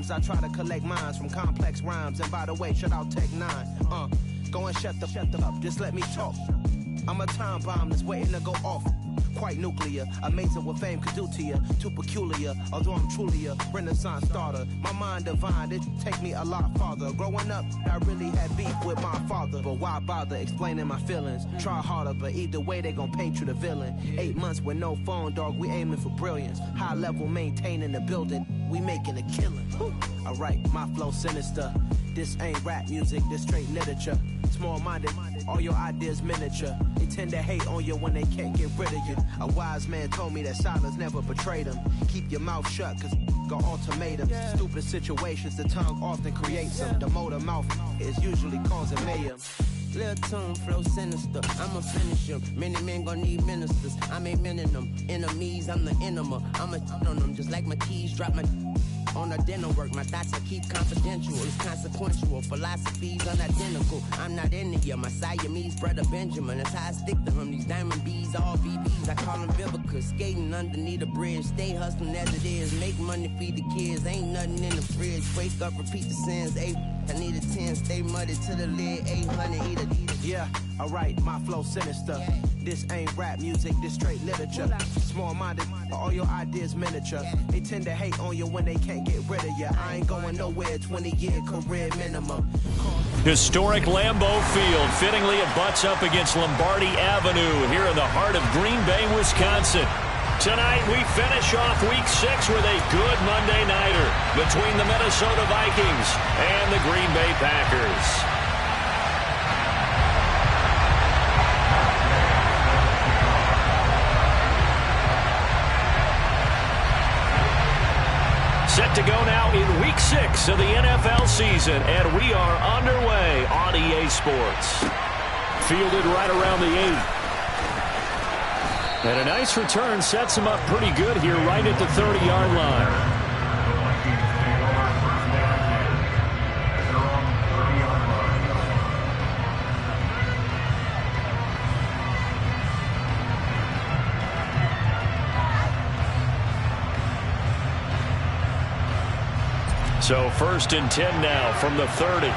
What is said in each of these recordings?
times I try to collect minds from complex rhymes. And by the way, shout out Tech 9. Go and shut the up, just let me talk. I'm a time bomb that's waiting to go off. Quite nuclear, amazing what fame could do to you. Too peculiar, although I'm truly a renaissance starter. My mind divine, it take me a lot farther. Growing up, I really had beef with my father. But why bother explaining my feelings? Try harder, but either way they gon' paint you the villain. 8 months with no phone, dog, we aiming for brilliance. High level maintaining the building, we making a killing. Alright, my flow sinister. This ain't rap music, this straight literature. Small-minded, all your ideas miniature. They tend to hate on you when they can't get rid of you. A wise man told me that silence never betrayed him. Keep your mouth shut, cause got ultimatums. Stupid situations, the tongue often creates them. The motor mouth is usually causing mayhem. Lil' tune, flow sinister, I'ma finish him. Many men gon' need ministers, I'm aiming them. Enemies, I'm the enema. I'ma on them just like my keys, drop my on a dinner work. My thoughts I keep confidential, it's consequential. Philosophies unidentical, I'm not into you. My Siamese brother Benjamin, that's how I stick to him. These diamond bees, all BBs, I call them Vivicus. Skating underneath the bridge, stay hustling as it is. Make money, feed the kids, ain't nothing in the fridge. Wake up, repeat the sins, I need a 10, stay muddy to the lid, 800, eat a. Yeah, alright, my flow sinister. This ain't rap music, this straight literature. Small-minded, all your ideas miniature. They tend to hate on you when they can't get rid of you. I ain't going nowhere, 20-year career minimum. Historic Lambeau Field. Fittingly, it butts up against Lombardi Avenue here in the heart of Green Bay, Wisconsin. Tonight, we finish off Week 6 with a good Monday nighter between the Minnesota Vikings and the Green Bay Packers. Set to go now in Week 6 of the NFL season, and we are underway on EA Sports. Fielded right around the 8. And a nice return sets him up pretty good here right at the 30-yard line. So 1st and 10 now from the 30.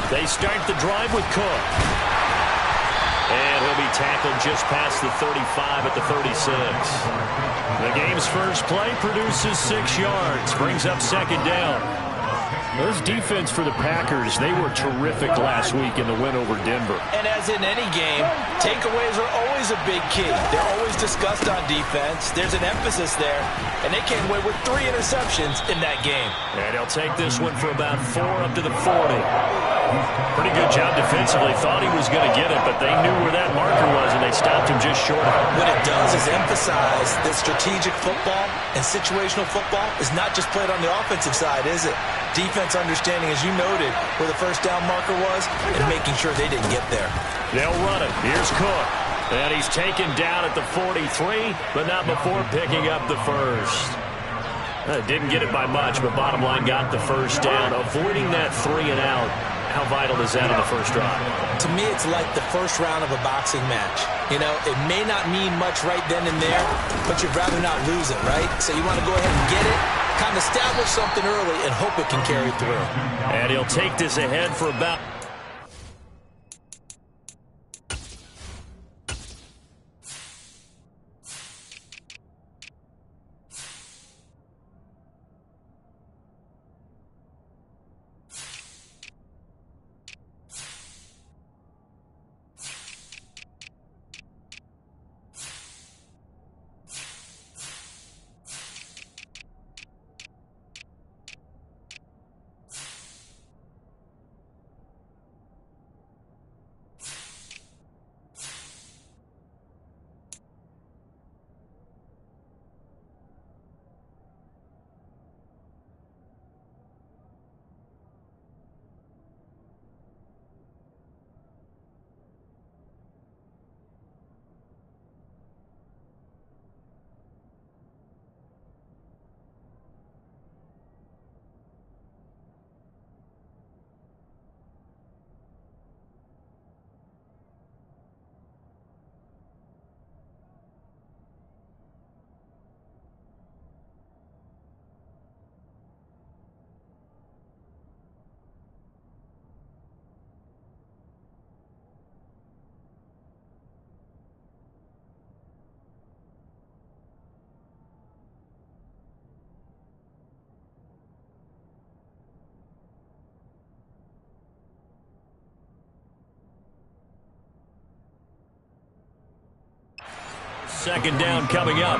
They start the drive with Cook. And he'll be tackled just past the 35 at the 36. The game's first play produces 6 yards. Brings up 2nd down. Those defense for the Packers, they were terrific last week in the win over Denver. And as in any game, takeaways are always a big key. They're always discussed on defense. There's an emphasis there, and they came away with 3 interceptions in that game. And he'll take this one for about 4 up to the 40. Pretty good job defensively. Thought he was going to get it, but they knew where that marker was, and they stopped him just short of it. What it does is emphasize that strategic football and situational football is not just played on the offensive side, is it? Defense understanding, as you noted, where the first down marker was and making sure they didn't get there. They'll run it. Here's Cook. And he's taken down at the 43, but not before picking up the first. Didn't get it by much, but bottom line got the first down, avoiding that 3 and out. How vital is that on the first drive? To me, it's like the first round of a boxing match. You know, it may not mean much right then and there, but you'd rather not lose it, right? So you want to go ahead and get it, kind of establish something early, and hope it can carry through. And he'll take this ahead for about... Second down coming up.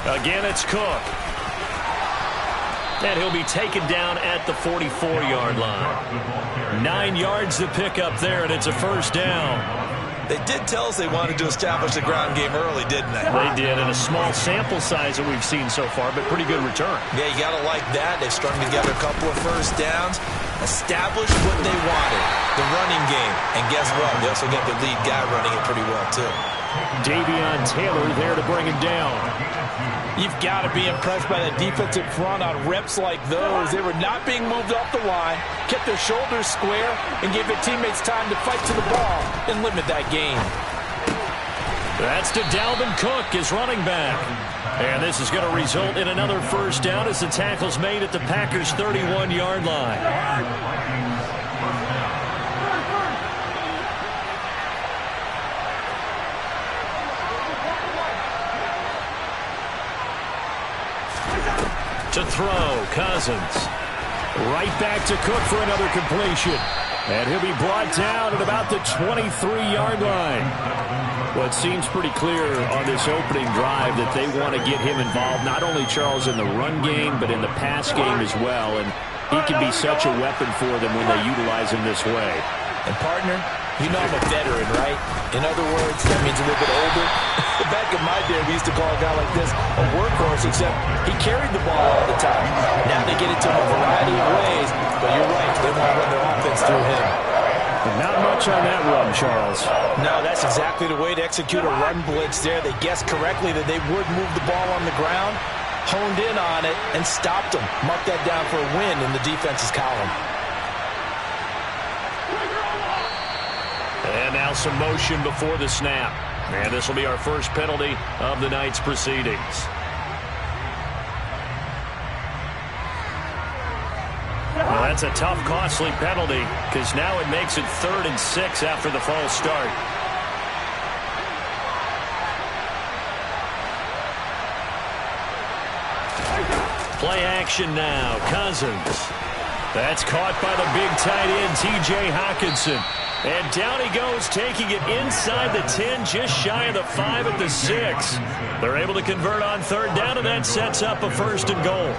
Again, it's Cook. And he'll be taken down at the 44-yard line. 9 yards to pick up there, and it's a first down. They did tell us they wanted to establish the ground game early, didn't they? They did, and a small sample size that we've seen so far, but pretty good return. Yeah, you got to like that. They've strung together a couple of first downs, established what they wanted, the running game. And guess what? They also got the lead guy running it pretty well, too. Davion Taylor there to bring him down. You've got to be impressed by that defensive front on reps like those. They were not being moved off the line, kept their shoulders square, and gave their teammates time to fight to the ball and limit that gain. That's to Dalvin Cook, his running back. And this is going to result in another first down as the tackle's made at the Packers' 31-yard line. To throw, Cousins. Right back to Cook for another completion. And he'll be brought down at about the 23-yard line. Well, it seems pretty clear on this opening drive that they want to get him involved, not only, Charles, in the run game, but in the pass game as well. And he can be such a weapon for them when they utilize him this way. And, partner, you know I'm a veteran, right? In other words, that means a little bit older. Back in my day, we used to call a guy like this a workhorse, except he carried the ball all the time. Now they get it to him a variety of ways, but you're right, they want to run their offense through him. But not much on that run, Charles. No, that's exactly the way to execute a run blitz there. They guessed correctly that they would move the ball on the ground, honed in on it, and stopped them. Mark that down for a win in the defense's column. And now some motion before the snap. And this will be our first penalty of the night's proceedings. Well, that's a tough, costly penalty because now it makes it 3rd and 6 after the false start. Play action now. Cousins. That's caught by the big tight end, T.J. Hockenson. And down he goes, taking it inside the 10, just shy of the 5 at the 6. They're able to convert on 3rd down, and that sets up a 1st and goal.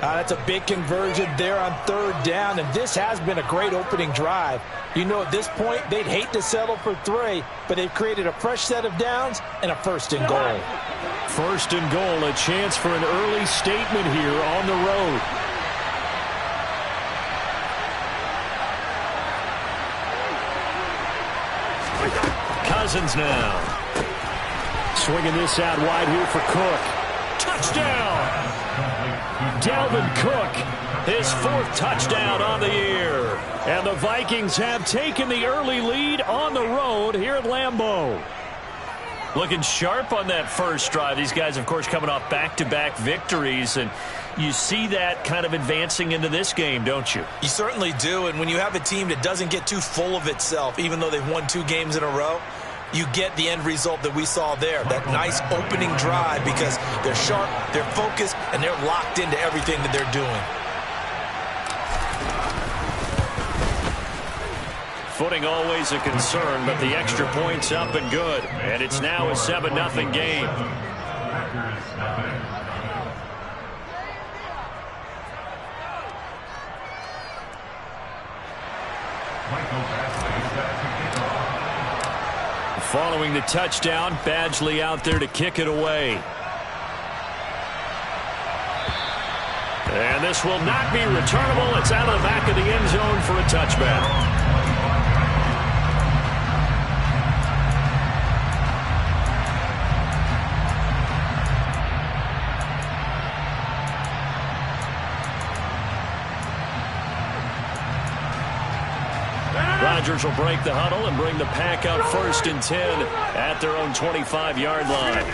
That's a big conversion there on 3rd down, and this has been a great opening drive. You know, at this point, they'd hate to settle for 3, but they've created a fresh set of downs and a 1st and goal. 1st and goal, a chance for an early statement here on the road. Cousins now. Swinging this out wide here for Cook. Touchdown! Dalvin Cook, his 4th touchdown on the year. And the Vikings have taken the early lead on the road here at Lambeau. Looking sharp on that first drive. These guys, of course, coming off back-to-back victories, and you see that kind of advancing into this game, don't you? You certainly do, and when you have a team that doesn't get too full of itself, even though they've won 2 games in a row, you get the end result that we saw there, that nice opening drive, because they're sharp, they're focused, and they're locked into everything that they're doing. Footing always a concern, but the extra point's up and good. And it's now a 7-0 game. Following the touchdown, Badgley out there to kick it away. And this will not be returnable. It's out of the back of the end zone for a touchback. Rodgers will break the huddle and bring the pack up 1st and 10 at their own 25-yard line.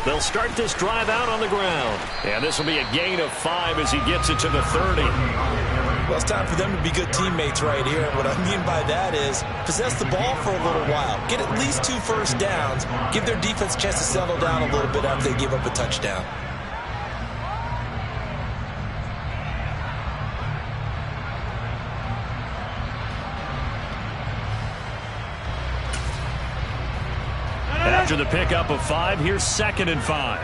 They'll start this drive out on the ground. And this will be a gain of 5 as he gets it to the 30. Well, it's time for them to be good teammates right here. And what I mean by that is possess the ball for a little while. Get at least 2 first downs. Give their defense a chance to settle down a little bit after they give up a touchdown. After the pickup of 5, here's 2nd and 5.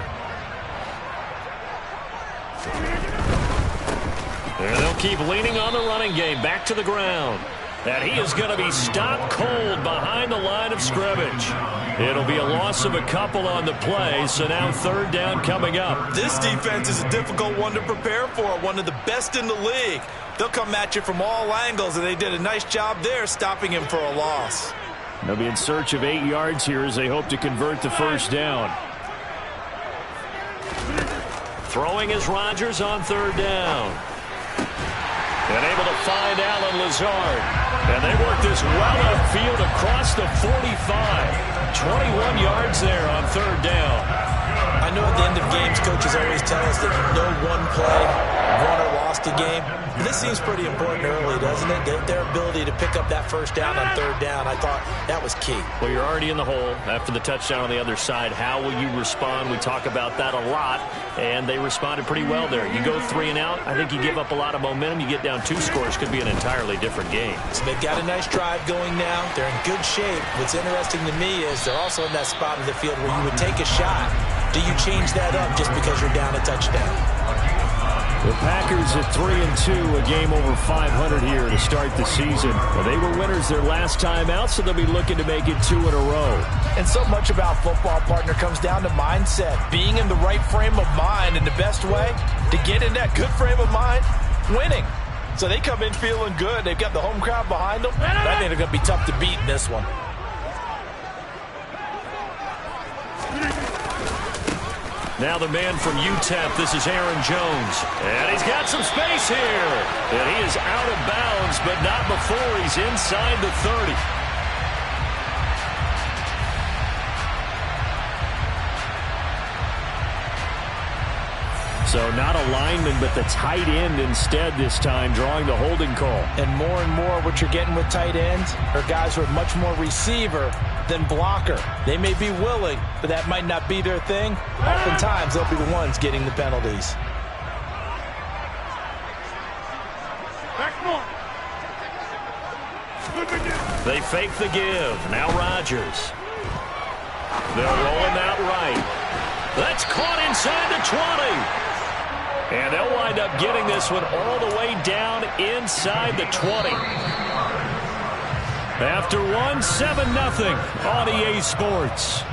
And they'll keep leaning on the running game. Back to the ground. And he is going to be stopped cold behind the line of scrimmage. It'll be a loss of a couple on the play, so now 3rd down coming up. This defense is a difficult one to prepare for, one of the best in the league. They'll come at you from all angles, and they did a nice job there stopping him for a loss. They'll be in search of 8 yards here as they hope to convert the 1st down. Throwing is Rodgers on 3rd down. And able to find Alan Lazard. And they work this well upfield across the 45. 21 yards there on 3rd down. I know at the end of games, coaches always tell us that no one play won or lost a game. But this seems pretty important early, doesn't it? Their ability to pick up that 1st down on 3rd down, I thought that was key. Well, you're already in the hole after the touchdown on the other side. How will you respond? We talk about that a lot, and they responded pretty well there. You go 3 and out, I think you give up a lot of momentum. You get down 2 scores, could be an entirely different game. So they've got a nice drive going now. They're in good shape. What's interesting to me is they're also in that spot of the field where you would take a shot. Do you change that up just because you're down a touchdown? The Packers at 3-2, a game over 500 here to start the season. Well, they were winners their last time out, so they'll be looking to make it 2 in a row. And so much about football, partner, comes down to mindset. Being in the right frame of mind, and the best way to get in that good frame of mind, winning. So they come in feeling good. They've got the home crowd behind them. But I think they're going to be tough to beat in this one. Now the man from UTEP, this is Aaron Jones. And he's got some space here. And he is out of bounds, but not before he's inside the 30. So not a lineman, but the tight end instead this time, drawing the holding call. And more what you're getting with tight ends are guys who are much more receiver than blocker. They may be willing, but that might not be their thing. Oftentimes, they'll be the ones getting the penalties. They fake the give. Now Rodgers. They'll roll him out right. That's caught inside the 20. And they'll wind up getting this one all the way down inside the 20. After 1, 7-0 on EA Sports.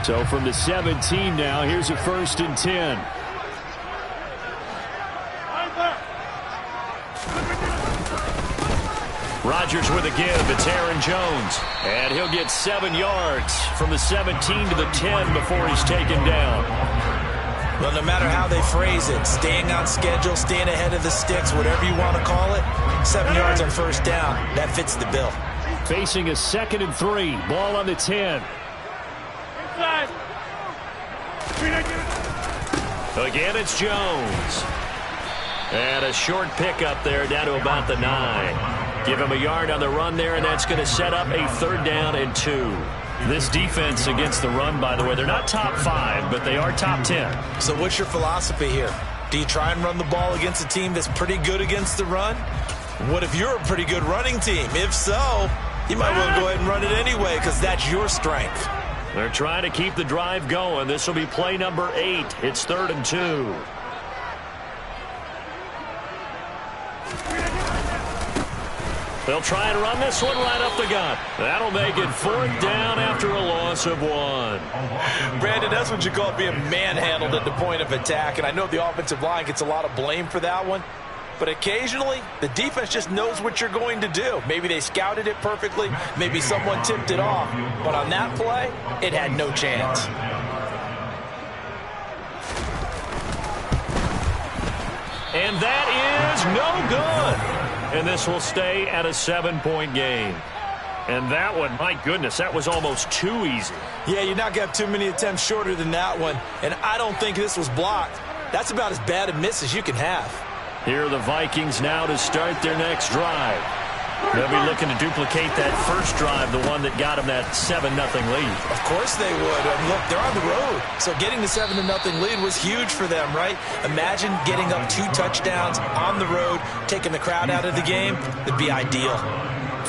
So from the 17 now, here's a 1st and 10. Rodgers with a give. It's Aaron Jones. And he'll get 7 yards from the 17 to the 10 before he's taken down. Well, no matter how they phrase it, staying on schedule, staying ahead of the sticks, whatever you want to call it, 7 yards on 1st down, that fits the bill. Facing a 2nd and 3. Ball on the 10. Again, it's Jones. And a short pickup there down to about the 9. Give him a yard on the run there, and that's going to set up a 3rd down and 2. This defense against the run, by the way, they're not top 5, but they are top 10. So what's your philosophy here? Do you try and run the ball against a team that's pretty good against the run? What if you're a pretty good running team? If so, you might well go ahead and run it anyway because that's your strength. They're trying to keep the drive going. This will be play number 8. It's 3rd and 2. They'll try and run this one right up the gut. That'll make it 4th down after a loss of 1. Brandon, that's what you call being manhandled at the point of attack. And I know the offensive line gets a lot of blame for that one. But occasionally, the defense just knows what you're going to do. Maybe they scouted it perfectly. Maybe someone tipped it off. But on that play, it had no chance. And that is no good. And this will stay at a 7-point game. And that one, my goodness, that was almost too easy. Yeah, you're not going to have too many attempts shorter than that one. And I don't think this was blocked. That's about as bad a miss as you can have. Here are the Vikings now to start their next drive. They'll be looking to duplicate that first drive, the one that got them that 7-0 lead. Of course they would. I mean, look, they're on the road. So getting the 7-0 lead was huge for them, right? Imagine getting up 2 touchdowns on the road, taking the crowd out of the game. It'd be ideal.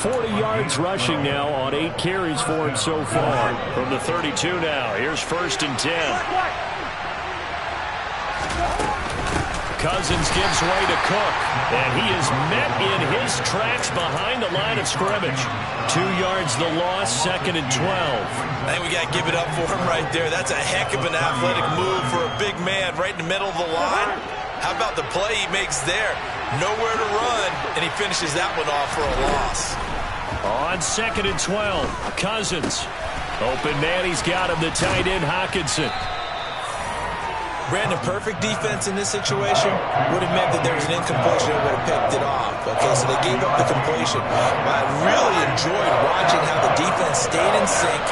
40 yards rushing now on 8 carries for him so far. From the 32 now, here's 1st and 10. Cousins gives way to Cook, and he is met in his tracks behind the line of scrimmage. 2 yards the loss, 2nd and 12. I think we got to give it up for him right there. That's a heck of an athletic move for a big man right in the middle of the line. How about the play he makes there? Nowhere to run, and he finishes that one off for a loss. On 2nd and 12, Cousins. Open man, he's got him, the tight end, Hockenson. Brandon, perfect defense in this situation would have meant that there was an incompletion and would have picked it off. Okay, so they gave up the completion. But I really enjoyed watching how the defense stayed in sync,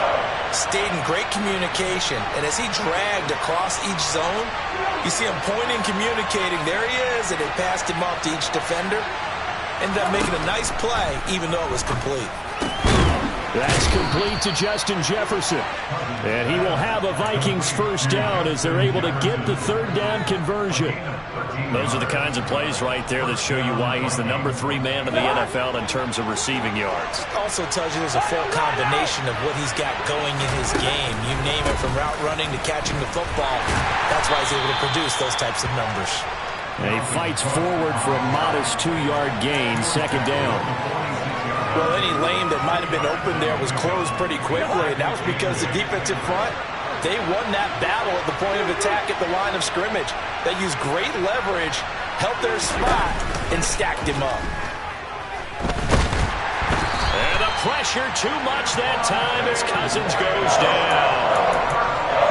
stayed in great communication, and as he dragged across each zone, you see him pointing, communicating. There he is, and they passed him off to each defender. Ended up making a nice play, even though it was complete. That's complete to Justin Jefferson. And he will have a Vikings first down as they're able to get the 3rd down conversion. Those are the kinds of plays right there that show you why he's the number 3 man in the NFL in terms of receiving yards. Also tells you there's a full combination of what he's got going in his game. You name it, from route running to catching the football. That's why he's able to produce those types of numbers. And he fights forward for a modest 2-yard gain, 2nd down. Well, any lane that might have been open there was closed pretty quickly, and that was because the defensive front, they won that battle at the point of attack at the line of scrimmage. They used great leverage, held their spot, and stacked him up. And the pressure too much that time as Cousins goes down.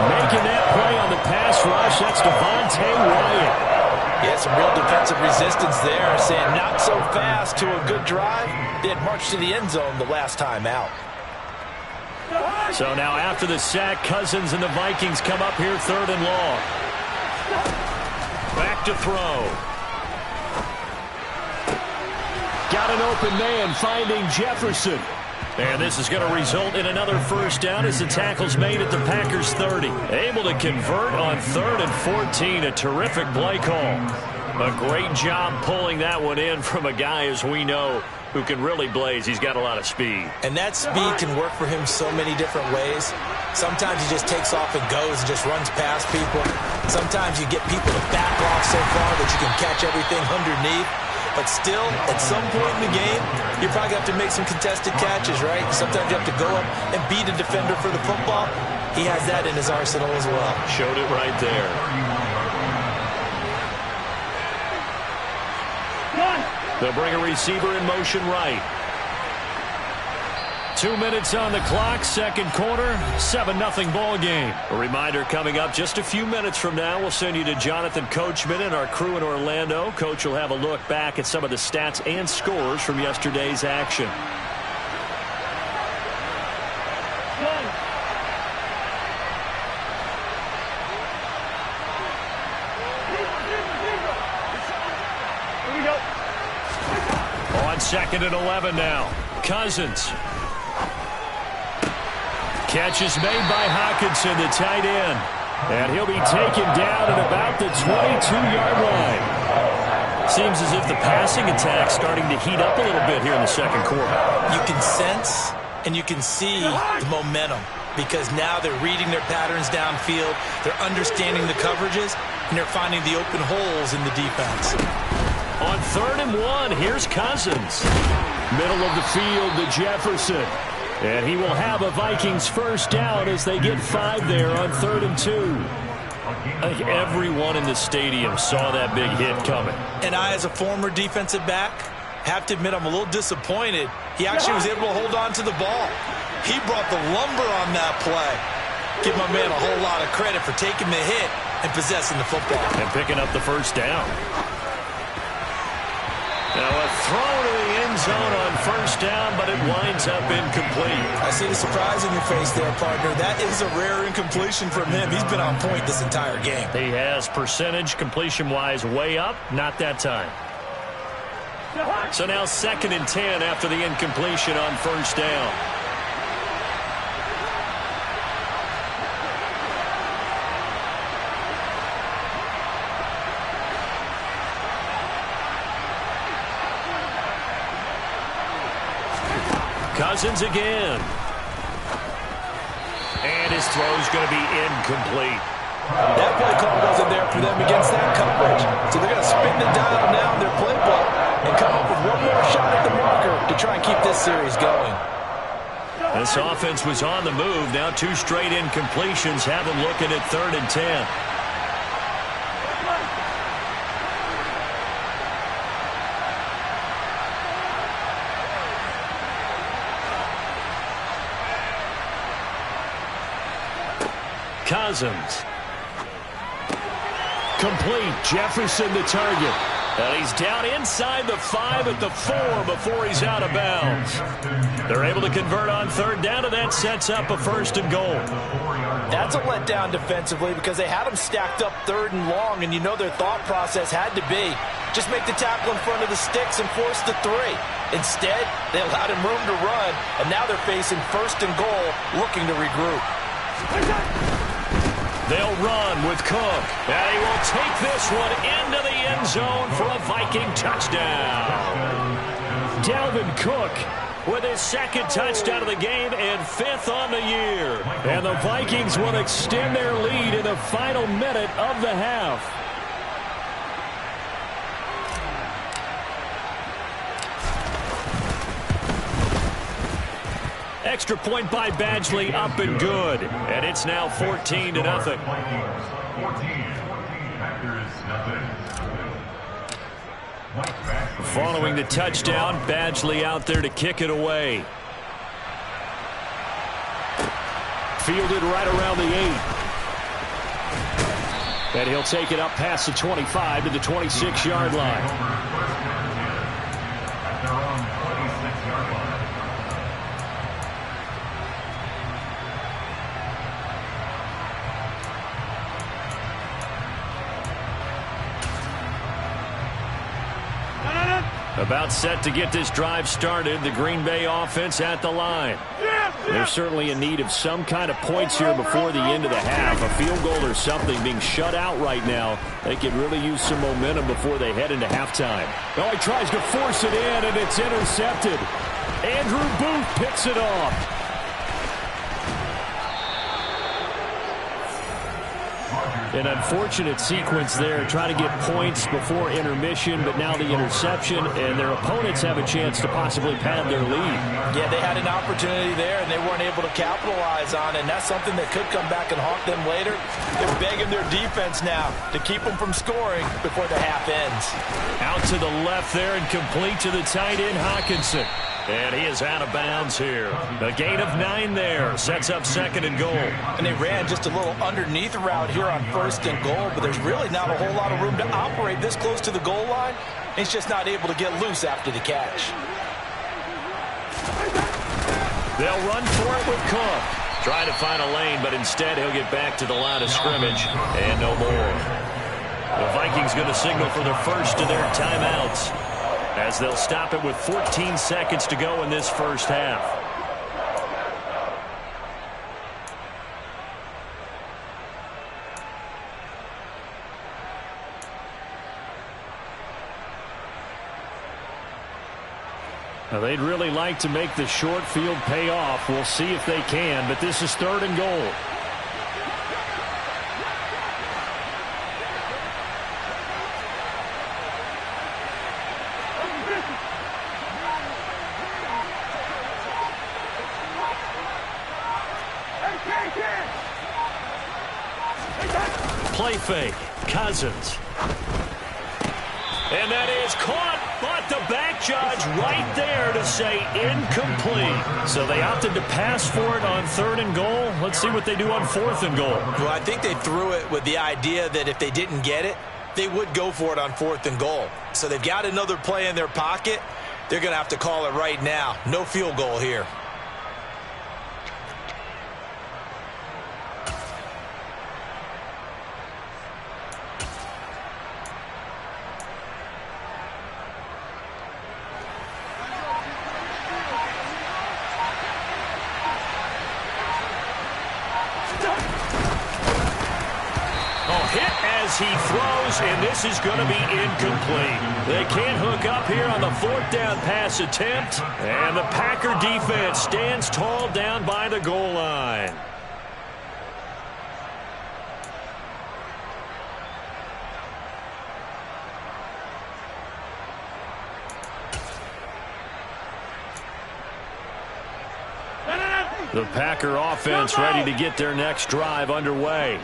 Making that play on the pass rush, that's Devontae Wyatt. Yeah, some real defensive resistance there, saying not so fast to a good drive. They had marched to the end zone the last time out. So now after the sack, Cousins and the Vikings come up here 3rd and long. Back to throw. Got an open man finding Jefferson. And this is going to result in another first down as the tackle's made at the Packers 30. Able to convert on 3rd and 14. A terrific play call. A great job pulling that one in from a guy, as we know, who can really blaze. He's got a lot of speed. And that speed can work for him so many different ways. Sometimes he just takes off and goes and just runs past people. Sometimes you get people to back off so far that you can catch everything underneath. But still, at some point in the game, you probably have to make some contested catches, right? Sometimes you have to go up and beat a defender for the football. He has that in his arsenal as well. Showed it right there. They'll bring a receiver in motion right. 2 minutes on the clock, 2nd quarter, 7-0 ball game. A reminder coming up just a few minutes from now, we'll send you to Jonathan Coachman and our crew in Orlando. Coach will have a look back at some of the stats and scores from yesterday's action. On 2nd and 11 now, Cousins. Catch is made by Hockenson, the tight end. And he'll be taken down at about the 22-yard line. Seems as if the passing attack's starting to heat up a little bit here in the 2nd quarter. You can sense and you can see the momentum because now they're reading their patterns downfield, they're understanding the coverages, and they're finding the open holes in the defense. On 3rd and 1, here's Cousins. Middle of the field to Jefferson. And he will have a Vikings first down as they get 5 there on 3rd and 2. I think everyone in the stadium saw that big hit coming. And I, as a former defensive back, have to admit I'm a little disappointed. He actually was able to hold on to the ball. He brought the lumber on that play. Give my man a whole lot of credit for taking the hit and possessing the football. And picking up the first down. Now a throw to the end zone on first down, but it winds up incomplete. I see the surprise in your face there, partner. That is a rare incompletion from him. He's been on point this entire game. He has percentage completion-wise way up, not that time. So now 2nd and 10 after the incompletion on first down. Cousins again. And his throw's going to be incomplete. That play call wasn't there for them against that coverage. So they're going to spin the dial now in their playbook and come up with one more shot at the marker to try and keep this series going. This offense was on the move. Now 2 straight incompletions have them looking at 3rd and 10. Cousins. Complete. Jefferson the target. And he's down inside the 5 at the 4 before he's out of bounds. They're able to convert on 3rd down, and that sets up a 1st and goal. That's a letdown defensively because they had him stacked up 3rd and long, and you know their thought process had to be just make the tackle in front of the sticks and force the 3. Instead, they allowed him room to run, and now they're facing 1st and goal, looking to regroup. They'll run with Cook, and he will take this one into the end zone for a Viking touchdown. Dalvin Cook with his 2nd touchdown of the game and 5th on the year. And the Vikings will extend their lead in the final minute of the half. Extra point by Badgley, up and good. And it's now 14-0. Following the touchdown, Badgley out there to kick it away. Fielded right around the 8. And he'll take it up past the 25 to the 26-yard line. About set to get this drive started, the Green Bay offense at the line. They're certainly in need of some kind of points here before the end of the half. A field goal or something being shut out right now. They could really use some momentum before they head into halftime. Oh, he tries to force it in, and it's intercepted. Andrew Booth picks it off. An unfortunate sequence there, trying to get points before intermission, but now the interception, and their opponents have a chance to possibly pad their lead. Yeah, they had an opportunity there, and they weren't able to capitalize on it, and that's something that could come back and haunt them later. They're begging their defense now to keep them from scoring before the half ends. Out to the left there and complete to the tight end, Hawkinson. And he is out of bounds here. A gain of 9 there. Sets up 2nd and goal. And they ran just a little underneath route here on 1st and goal, but there's really not a whole lot of room to operate this close to the goal line. He's just not able to get loose after the catch. They'll run for it with Cook. Trying to find a lane, but instead he'll get back to the line of scrimmage. And no more. The Vikings going to signal for their first of their timeouts, as they'll stop it with 14 seconds to go in this first half. Now, they'd really like to make the short field pay off. We'll see if they can, but this is 3rd and goal. Play fake. Cousins. And that is caught, but the back judge right there to say incomplete. So they opted to pass for it on 3rd and goal. Let's see what they do on 4th and goal. Well, I think they threw it with the idea that if they didn't get it, they would go for it on 4th and goal. So they've got another play in their pocket. They're going to have to call it right now. No field goal here. He throws, and this is going to be incomplete. They can't hook up here on the 4th down pass attempt, and the Packer defense stands tall down by the goal line. The Packer offense ready to get their next drive underway.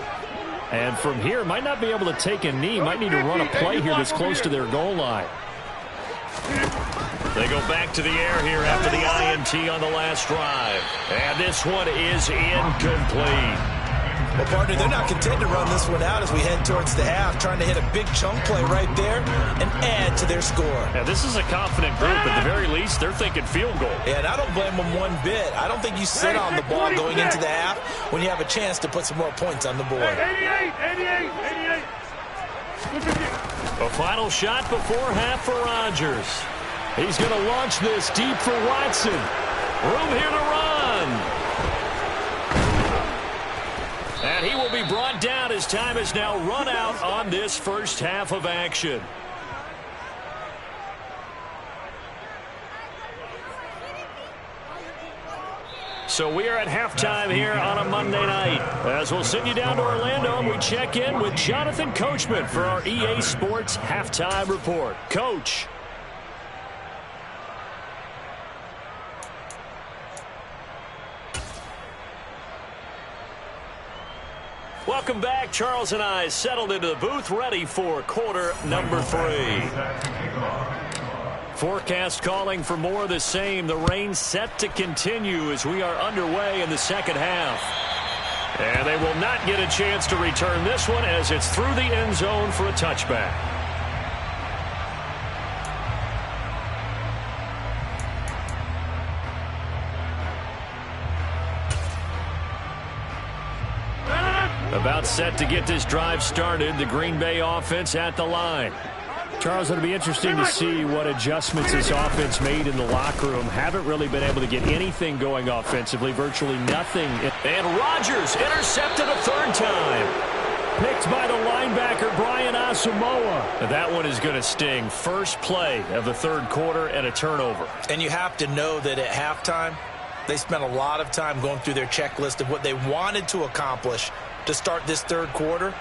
And from here, might not be able to take a knee. Might need to run a play here that's close to their goal line. They go back to the air here after the INT on the last drive. And this one is incomplete. Well, partner, they're not content to run this one out as we head towards the half, trying to hit a big chunk play right there and add to their score. Yeah, this is a confident group. At the very least, they're thinking field goal. Yeah, and I don't blame them one bit. I don't think you sit on the ball going into the half when you have a chance to put some more points on the board. 88. A final shot before half for Rodgers. He's going to launch this deep for Watson. Room here to run. And he will be brought down as time has now run out on this first half of action. So we are at halftime here on a Monday night. As we'll send you down to Orlando, and we check in with Jonathan Coachman for our EA Sports Halftime Report. Coach. Welcome back. Charles and I settled into the booth, ready for quarter number 3. Forecast calling for more of the same. The rain set to continue as we are underway in the second half. And they will not get a chance to return this one as it's through the end zone for a touchback. About set to get this drive started. The Green Bay offense at the line. Charles, it'll be interesting to see what adjustments this offense made in the locker room. Haven't really been able to get anything going offensively, virtually nothing. And Rodgers intercepted a third time. Picked by the linebacker, Brian Asamoah. That one is going to sting. First play of the third quarter and a turnover. And you have to know that at halftime, they spent a lot of time going through their checklist of what they wanted to accomplish to start this third quarter.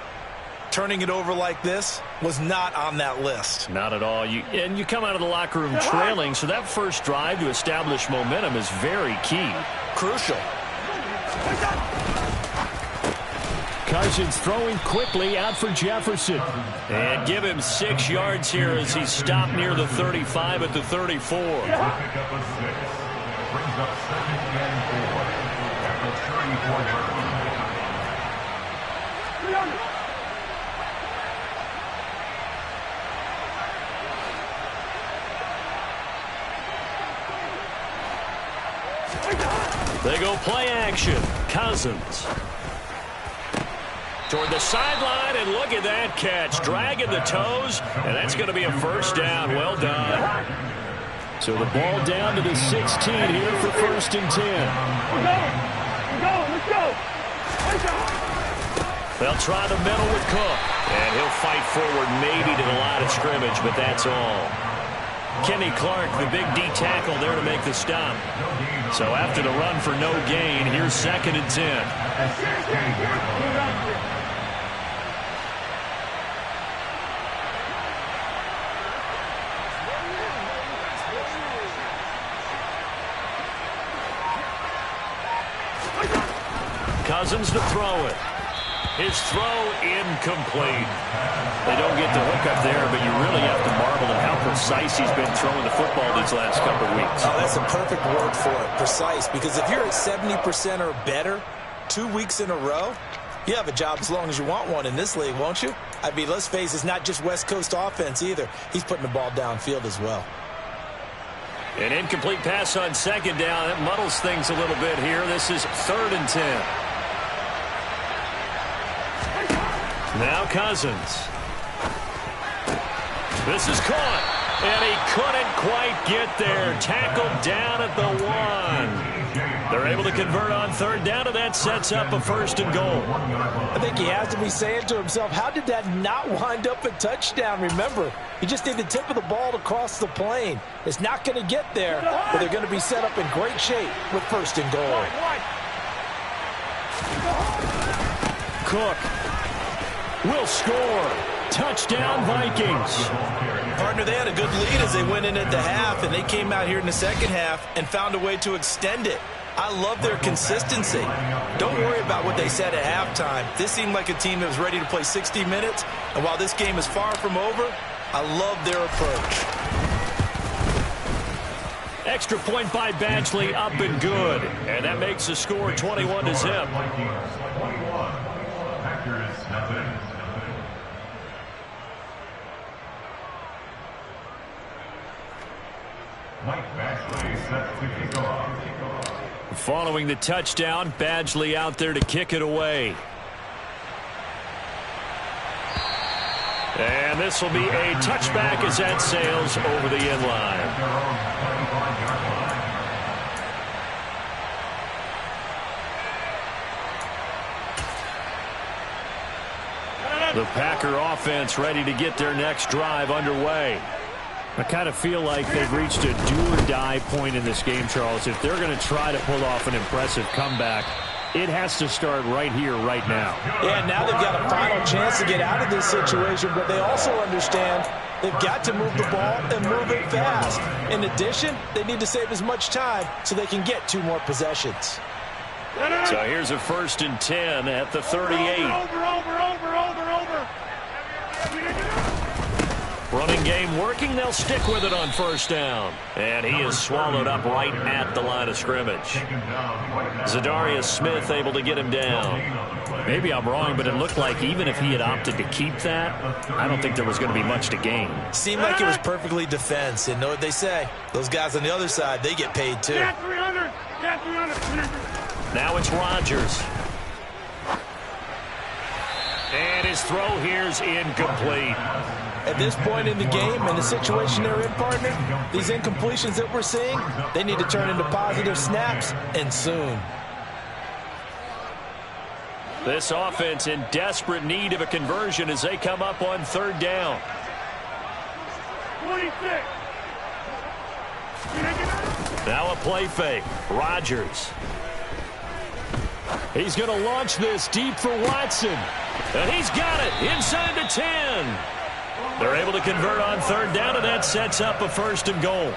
Turning it over like this was not on that list. Not at all. And you come out of the locker room trailing, so that first drive to establish momentum is very key. Crucial. Cousins throwing quickly out for Jefferson. And give him 6 yards here as he's stopped near the 35 at the 34. Brings up 2nd and 4 at the 34-yard line. They go play action. Cousins. Toward the sideline, and look at that catch. Dragging the toes, and that's going to be a first down. Well done. So the ball down to the 16 here for 1st and 10. Let's go. They'll try the middle with Cook. And he'll fight forward maybe to the line of scrimmage, but that's all. Kenny Clark, the big D tackle there to make the stop. So after the run for no gain, here's 2nd and 10. Cousins to throw it. His throw incomplete. They don't get the hook up there, but you really have to marvel at how precise he's been throwing the football these last couple of weeks. Oh, that's a perfect word for it, precise, because if you're at 70% or better 2 weeks in a row, you have a job as long as you want one in this league, won't you? I mean, let's face it, it's not just West Coast offense either. He's putting the ball downfield as well. An incomplete pass on second down. That muddles things a little bit here. This is 3rd and 10. Now Cousins. This is caught. And he couldn't quite get there. Tackled down at the 1. They're able to convert on 3rd down, and that sets up a 1st and goal. I think he has to be saying to himself, how did that not wind up a touchdown? Remember, you just need the tip of the ball to cross the plane. It's not going to get there, but they're going to be set up in great shape with 1st and goal. Cook will score. Touchdown, Vikings. Partner, they had a good lead as they went in at the half, and they came out here in the second half and found a way to extend it. I love their consistency. Don't worry about what they said at halftime. This seemed like a team that was ready to play 60 minutes, and while this game is far from over, I love their approach. Extra point by Badgley, up and good. And that makes the score 21-0. Following the touchdown, Badgley out there to kick it away. And this will be a touchback as that sails over the end line. The Packer offense ready to get their next drive underway. I kind of feel like they've reached a do-or-die point in this game, Charles. If they're going to try to pull off an impressive comeback, it has to start right here, right now. Yeah, now they've got a final chance to get out of this situation, but they also understand they've got to move the ball and move it fast. In addition, they need to save as much time so they can get 2 more possessions. So here's a 1st and 10 at the 38. Over. Running game working. They'll stick with it on 1st down. And he is swallowed up right at the line of scrimmage. Zadarius Smith able to get him down. Maybe I'm wrong, but it looked like even if he had opted to keep that, I don't think there was going to be much to gain. Seemed like it was perfectly defense. And know what they say? Those guys on the other side, they get paid too. Now it's Rodgers. And his throw here's incomplete. At this point in the game and the situation they're in, partner, these incompletions that we're seeing, they need to turn into positive snaps, and soon. This offense in desperate need of a conversion as they come up on 3rd down. 26. Now a play fake. Rodgers. He's going to launch this deep for Watson. And he's got it inside the 10. They're able to convert on 3rd down, and that sets up a 1st and goal.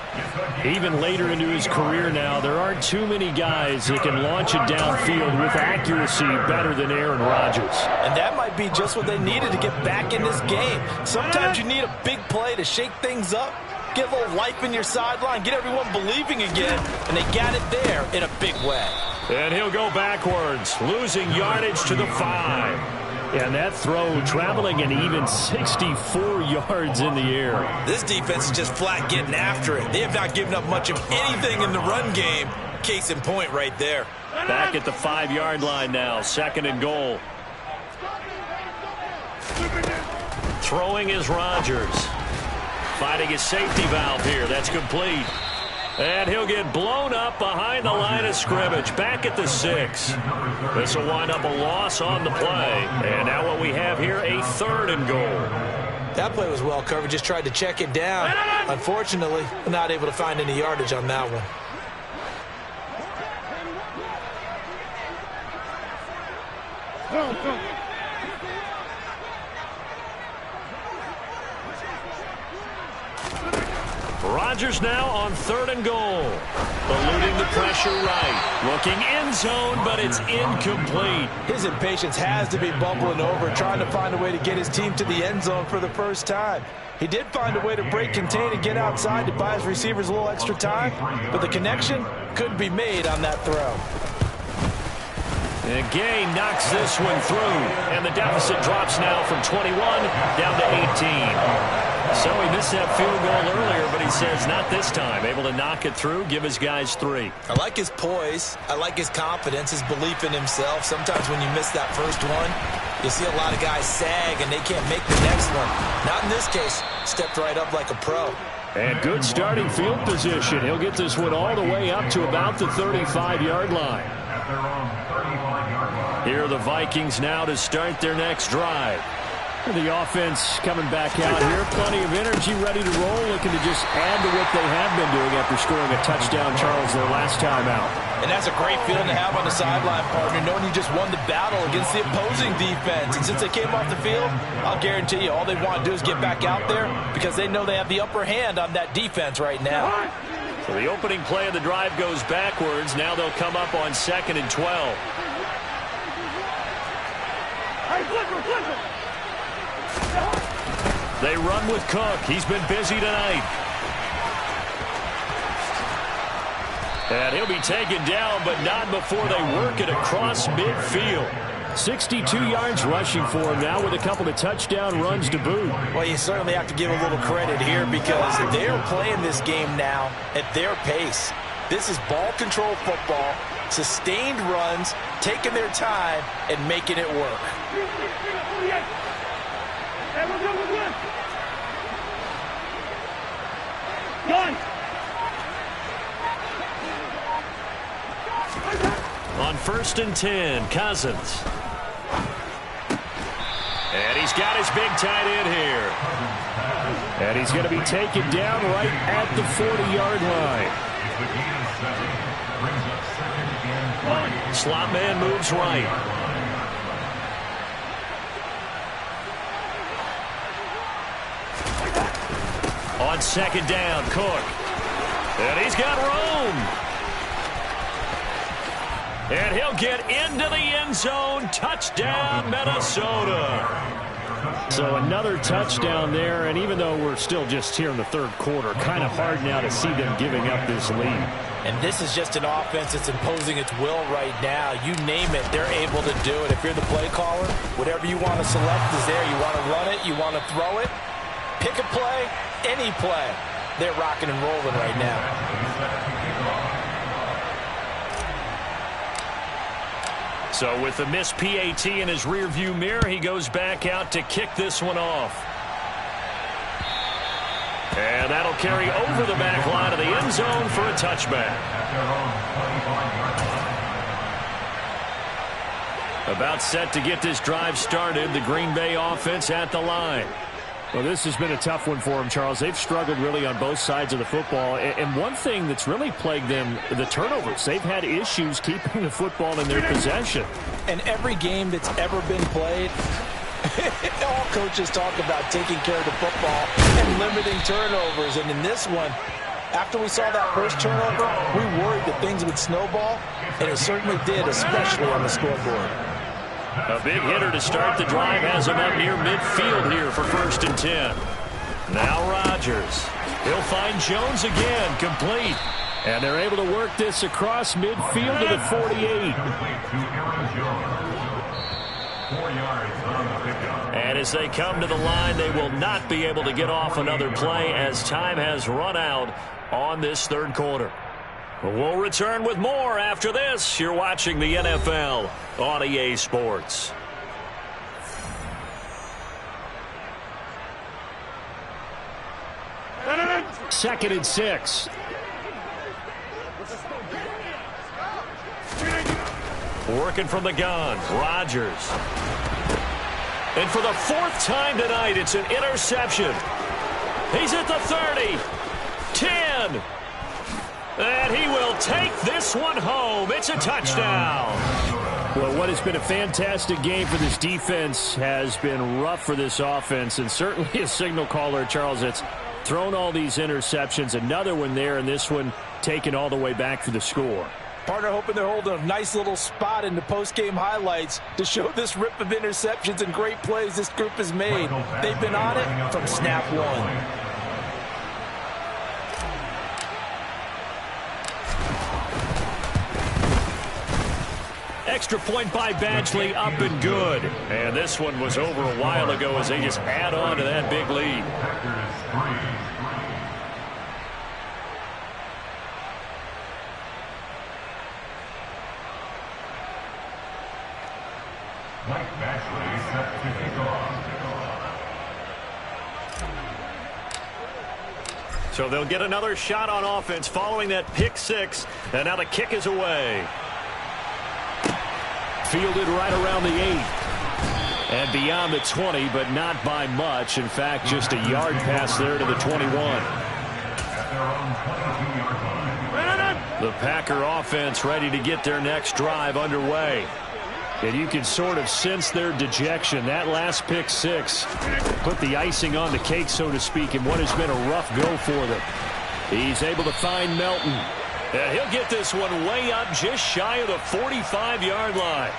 Even later into his career now, there aren't too many guys that can launch it downfield with accuracy better than Aaron Rodgers. And that might be just what they needed to get back in this game. Sometimes you need a big play to shake things up, get a little life in your sideline, get everyone believing again, and they got it there in a big way. And he'll go backwards, losing yardage to the 5. And that throw traveling an even 64 yards in the air. This defense is just flat getting after it. They have not given up much of anything in the run game. Case in point right there. Back at the 5-yard line now, 2nd and goal. Throwing is Rodgers. Finding his safety valve here. That's complete. And he'll get blown up behind the line of scrimmage. Back at the 6. This will wind up a loss on the play. And now what we have here, a 3rd and goal. That play was well covered. Just tried to check it down. Unfortunately, not able to find any yardage on that one. Rodgers now on 3rd and goal. Eluding the pressure right. Looking end zone, but it's incomplete. His impatience has to be bubbling over, trying to find a way to get his team to the end zone for the first time. He did find a way to break contain and get outside to buy his receivers a little extra time, but the connection couldn't be made on that throw. And Gay knocks this one through. And the deficit drops now from 21 down to 18. So he missed that field goal earlier, but he says not this time. Able to knock it through, give his guys 3. I like his poise. I like his confidence, his belief in himself. Sometimes when you miss that first one, you see a lot of guys sag and they can't make the next one. Not in this case. Stepped right up like a pro. And good starting field position. He'll get this one all the way up to about the 35-yard line. Here are the Vikings now to start their next drive. The offense coming back out here. Plenty of energy, ready to roll, looking to just add to what they have been doing after scoring a touchdown, Charles, their last time out. And that's a great feeling to have on the sideline, partner, knowing you just won the battle against the opposing defense. And since they came off the field, I'll guarantee you all they want to do is get back out there because they know they have the upper hand on that defense right now. So the opening play of the drive goes backwards. Now they'll come up on 2nd and 12. They run with Cook. He's been busy tonight. And he'll be taken down, but not before they work it across midfield. 62 yards rushing for him now with a couple of touchdown runs to boot. Well, you certainly have to give a little credit here because they're playing this game now at their pace. This is ball control football, sustained runs, taking their time, and making it work. On 1st and 10, Cousins. And he's got his big tight end here. And he's going to be taken down right at the 40-yard line. Slot man moves right. On 2nd down, Cook. And he's got room. And he'll get into the end zone. Touchdown, Minnesota. So another touchdown there, and even though we're still just here in the 3rd quarter, kind of hard now to see them giving up this lead. And this is just an offense that's imposing its will right now. You name it, they're able to do it. If you're the play caller, whatever you want to select is there. You want to run it, you want to throw it, pick a play, any play. They're rocking and rolling right now. So with the missed PAT in his rearview mirror, he goes back out to kick this one off. And that'll carry over the back line of the end zone for a touchback. About set to get this drive started, the Green Bay offense at the line. Well, this has been a tough one for them, Charles. They've struggled really on both sides of the football. And one thing that's really plagued them, the turnovers. They've had issues keeping the football in their possession. And every game that's ever been played, all coaches talk about taking care of the football and limiting turnovers. And in this one, after we saw that first turnover, we worried that things would snowball, and it certainly did, especially on the scoreboard. A big hitter to start the drive has him up near midfield here for 1st and 10. Now Rodgers. He'll find Jones again, complete. And they're able to work this across midfield to the 48. And as they come to the line, they will not be able to get off another play as time has run out on this 3rd quarter. We'll return with more after this. You're watching the NFL on EA Sports. Second and 6. Working from the gun, Rodgers. And for the 4th time tonight, it's an interception. He's at the 30, 10. And he will take this one home. It's a touchdown. Well, what has been a fantastic game for this defense has been rough for this offense, and certainly a signal caller, Charles, that's thrown all these interceptions. Another one there, and this one taken all the way back for the score. Partner hoping they're holding a nice little spot in the post-game highlights to show this rip of interceptions and great plays this group has made. They've been on it from snap one. Extra point by Badgley, up and good. And this one was over a while ago as they just add on to that big lead. Mike Badgley set to kick off. So they'll get another shot on offense following that pick six. And now the kick is away. Fielded right around the 8. And beyond the 20, but not by much. In fact, just a yard pass there to the 21. The Packer offense ready to get their next drive underway. And you can sort of sense their dejection. That last pick six put the icing on the cake, so to speak, in what has been a rough go for them. He's able to find Melton. And he'll get this one way up just shy of the 45-yard line.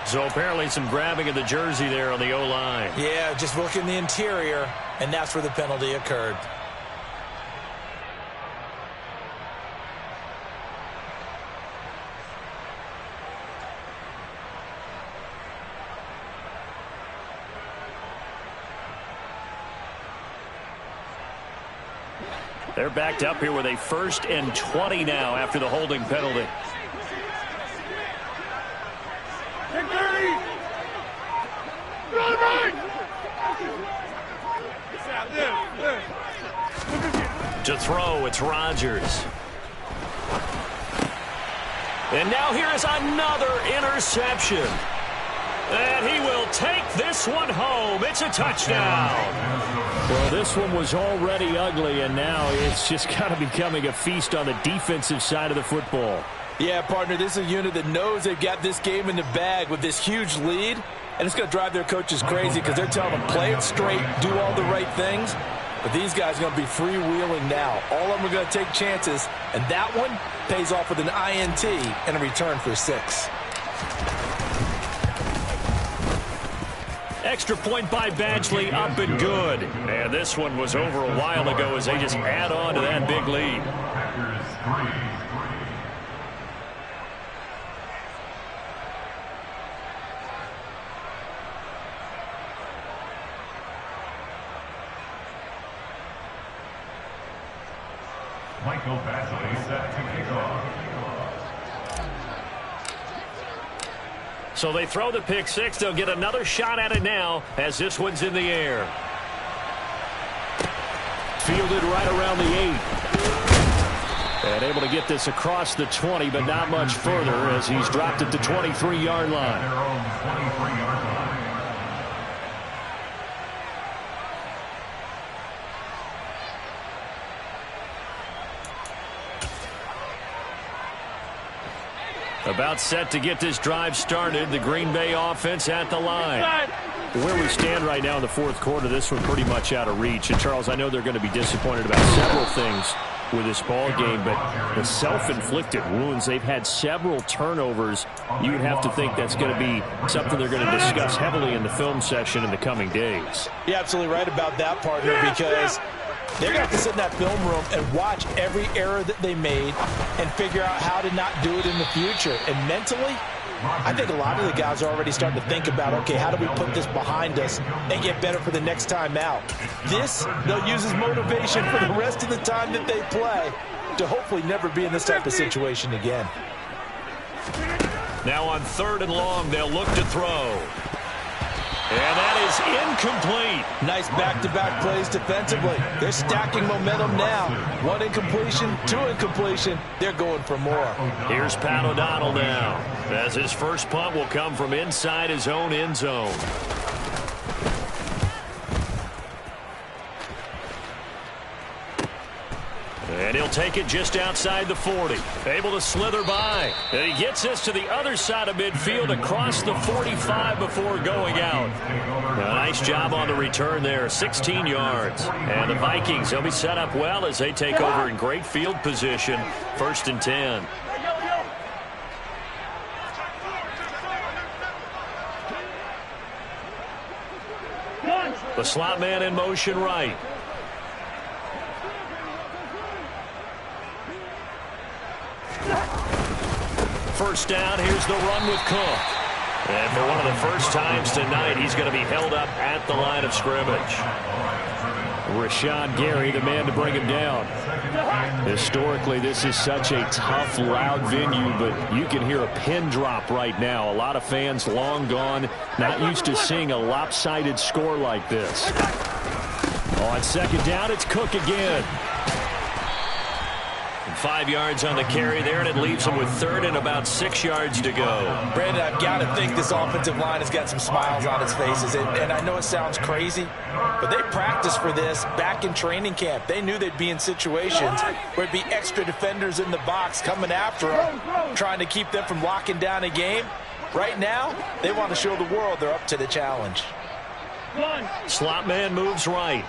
So apparently some grabbing of the jersey there on the O-line. Yeah, just working the interior, and that's where the penalty occurred. They're backed up here with a 1st and 20 now after the holding penalty. To throw, it's Rodgers. And now here is another interception. And he will take this one home. It's a touchdown. Well, this one was already ugly, and now it's just kind of becoming a feast on the defensive side of the football. Yeah, partner, this is a unit that knows they've got this game in the bag with this huge lead, and it's going to drive their coaches crazy because they're telling them play it straight, do all the right things. But these guys are going to be freewheeling now. All of them are going to take chances, and that one pays off with an INT and a return for 6. Extra point by Badgley, up and good. And this one was over a while ago as they just add on to that big lead. Michael Badgley set to kick off. So they throw the pick six. They'll get another shot at it now as this one's in the air. Fielded right around the 8. And able to get this across the 20, but not much further as he's dropped at the 23-yard line. Their own 23-yard line. About set to get this drive started. The Green Bay offense at the line. Where we stand right now in the fourth quarter, this one pretty much out of reach. And, Charles, I know they're going to be disappointed about several things with this ball game, but the self-inflicted wounds, they've had several turnovers. You would have to think that's going to be something they're going to discuss heavily in the film session in the coming days. You're absolutely right about that, partner, because they're going to have to sit in that film room and watch every error that they made and figure out how to not do it in the future. And mentally, I think a lot of the guys are already starting to think about, okay, how do we put this behind us and get better for the next time out? This, they'll use as motivation for the rest of the time that they play to hopefully never be in this type of situation again. Now on 3rd and long, they'll look to throw. And that is incomplete. Nice back-to-back plays defensively. They're stacking momentum now. 1 incompletion, 2 incompletion. They're going for more. Here's Pat O'Donnell now, as his first punt will come from inside his own end zone. And he'll take it just outside the 40. Able to slither by. And he gets this to the other side of midfield across the 45 before going out. A nice job on the return there. 16 yards. And the Vikings, they'll be set up well as they take over in great field position. 1st and 10. The slot man in motion right. First down, here's the run with Cook. And for one of the first times tonight, he's going to be held up at the line of scrimmage. Rashawn Gary, the man to bring him down. Historically, this is such a tough, loud venue, but you can hear a pin drop right now. A lot of fans long gone, not used to seeing a lopsided score like this. On second down, it's Cook again. 5 yards on the carry there, and it leaves him with third and about 6 yards to go. Brandon, I've got to think this offensive line has got some smiles on its faces. And I know it sounds crazy, but they practiced for this back in training camp. They knew they'd be in situations where it'd be extra defenders in the box coming after them, trying to keep them from locking down a game. Right now, they want to show the world they're up to the challenge. Slot man moves right.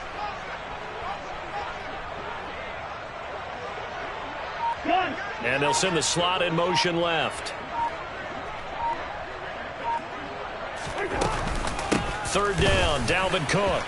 And they'll send the slot in motion left. Third down, Dalvin Cook.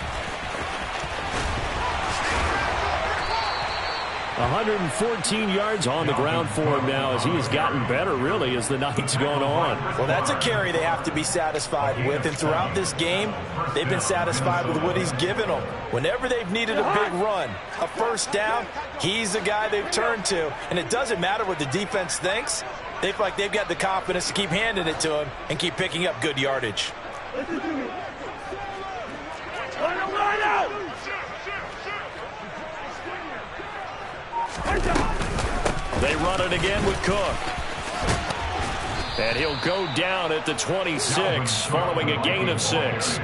114 yards on the ground for him now as he has gotten better, really, as the night's gone on. Well, that's a carry they have to be satisfied with, and throughout this game, they've been satisfied with what he's given them. Whenever they've needed a big run, a first down, he's the guy they've turned to, and it doesn't matter what the defense thinks. They feel like they've got the confidence to keep handing it to him and keep picking up good yardage. They run it again with Cook. And he'll go down at the 26 following a gain of 6.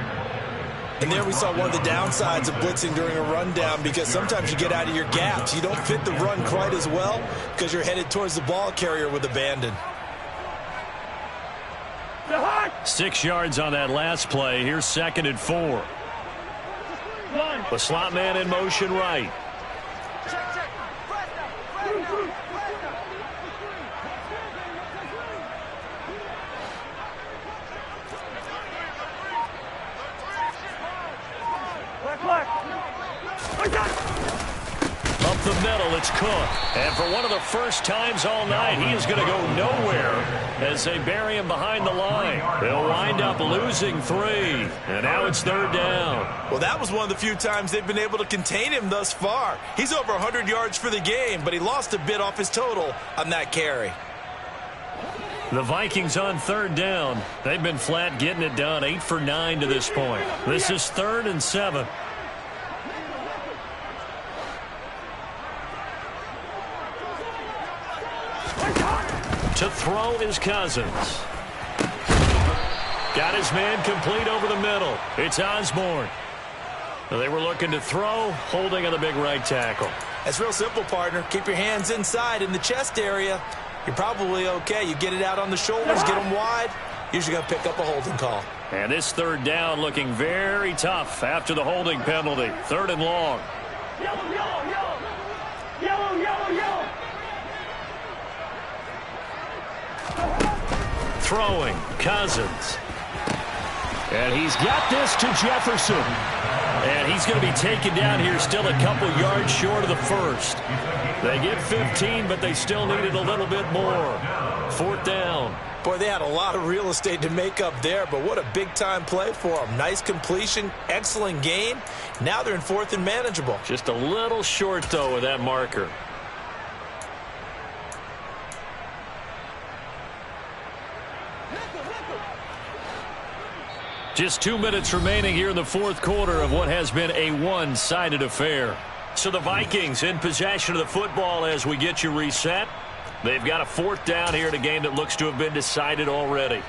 And there we saw one of the downsides of blitzing during a rundown, because sometimes you get out of your gaps. You don't fit the run quite as well because you're headed towards the ball carrier with abandon. 6 yards on that last play. Here's 2nd and 4. The slot man in motion right. Up the middle, it's Cook. And for one of the first times all night, he is going to go nowhere as they bury him behind the line. They'll wind up losing 3. And now it's 3rd down. Well, that was one of the few times they've been able to contain him thus far. He's over 100 yards for the game, but he lost a bit off his total on that carry. The Vikings on 3rd down. They've been flat getting it done, 8 for 9 to this point. This is 3rd and 7. To throw is Cousins. Got his man complete over the middle. It's Osborne. They were looking to throw, holding on the big right tackle. That's real simple, partner. Keep your hands inside in the chest area. You're probably okay. You get it out on the shoulders, get them wide. Usually going to pick up a holding call. And this 3rd down looking very tough after the holding penalty. 3rd and long. Yellow, yellow, yellow. Yellow, yellow, yellow. Throwing, Cousins. And he's got this to Jefferson. And he's going to be taken down here still a couple yards short of the first. They get 15, but they still needed a little bit more. 4th down. Boy, they had a lot of real estate to make up there, but what a big-time play for them. Nice completion, excellent gain. Now they're in 4th and manageable. Just a little short, though, with that marker. Just 2 minutes remaining here in the 4th quarter of what has been a one-sided affair. So the Vikings in possession of the football as we get you reset. They've got a 4th down here in a game that looks to have been decided already.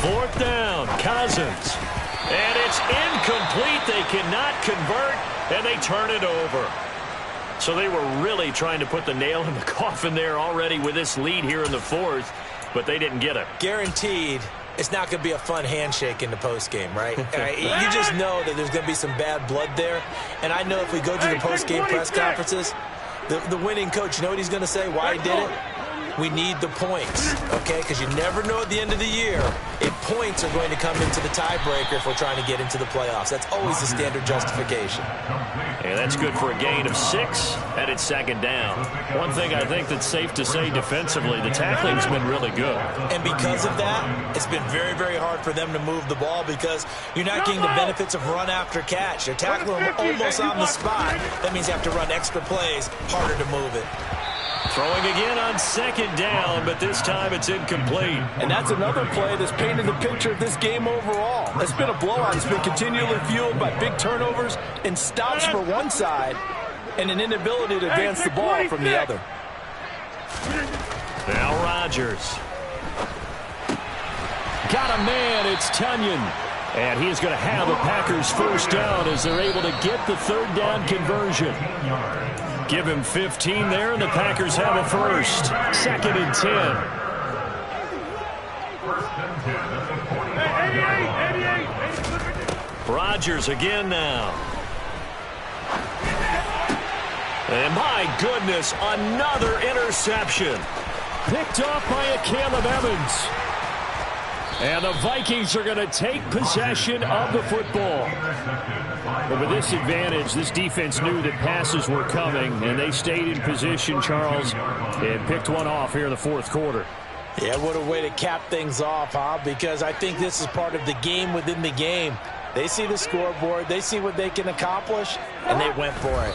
Fourth down, Cousins. And it's incomplete. They cannot convert, and they turn it over. So they were really trying to put the nail in the coffin there already with this lead here in the 4th, but they didn't get it. Guaranteed it's not going to be a fun handshake in the postgame, right? You just know that there's going to be some bad blood there. And I know if we go to the postgame press conferences, The winning coach, you know what he's going to say, why he did it? We need the points, okay? Because you never know at the end of the year if points are going to come into the tiebreaker if we're trying to get into the playoffs. That's always the standard justification. Yeah, that's good for a gain of 6, and it's second down. One thing I think that's safe to say defensively, the tackling's been really good. And because of that, it's been very, very hard for them to move the ball because you're not getting the benefits of run after catch. They're tackling them almost on the spot. That means you have to run extra plays, harder to move it. Throwing again on second down, but this time it's incomplete. And that's another play that's painted the picture of this game overall. It's been a blowout. It's been continually fueled by big turnovers and stops for one side and an inability to advance the ball from the other. Now Rodgers. Got a man, it's Tunyon. And he's going to have the Packers first down as they're able to get the third down conversion. Give him 15 there, and the Packers have a first. Second and 10. Rodgers again now. And my goodness, another interception. Picked off by Caleb Evans. And the Vikings are going to take possession of the football. But with this advantage, this defense knew that passes were coming, and they stayed in position, Charles, and picked one off here in the fourth quarter. Yeah, what a way to cap things off, huh? Because I think this is part of the game within the game. They see the scoreboard, they see what they can accomplish, and they went for it.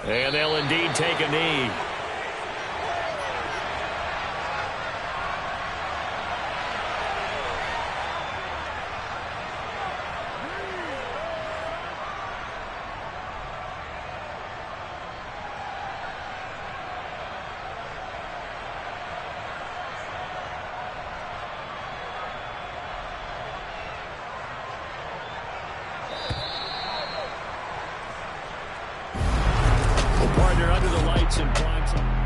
And they'll indeed take a knee. Partner under the lights in prime time.